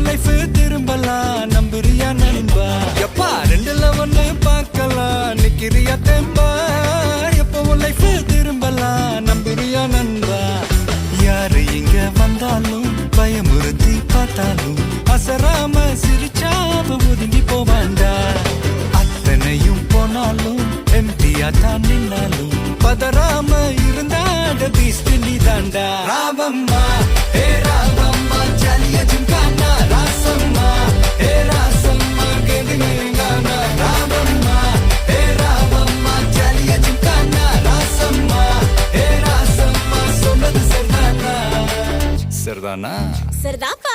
Life திரும்பலாம் நம்புறியா நண்பா? எப்பா ரெண்டுல ஒண்ணு பார்க்கலாம் நிக்கிறியா தெம்பா? எப்பவும் லைஃப் திரும்பலாம் நம்புறியா நண்பா? யாரு இங்க வந்தாலும் பயமுறுத்தி பார்த்தாலும் அசராம சிரிச்சாம ஒதுங்கி போவாண்டா. அத்தனையும் போனாலும் எம்டியா தான் நின்னாலும் பதறாம இருந்தாட பீஸ்ட் நீ தாண்டா. ராவம்மா ஏ ராவம்மா ஜாலியா ஜிம்கானா. ராசம்மா ஏ ராசம்மா கேளுங்கனா. ராவம்மா ஏ ராவம்மா ஜாலியா ஜிம்கானா. ராசம்மா ஏ ராசம்மா சொன்னது சரிதானா? சரிதானா? சரிதாப்பா.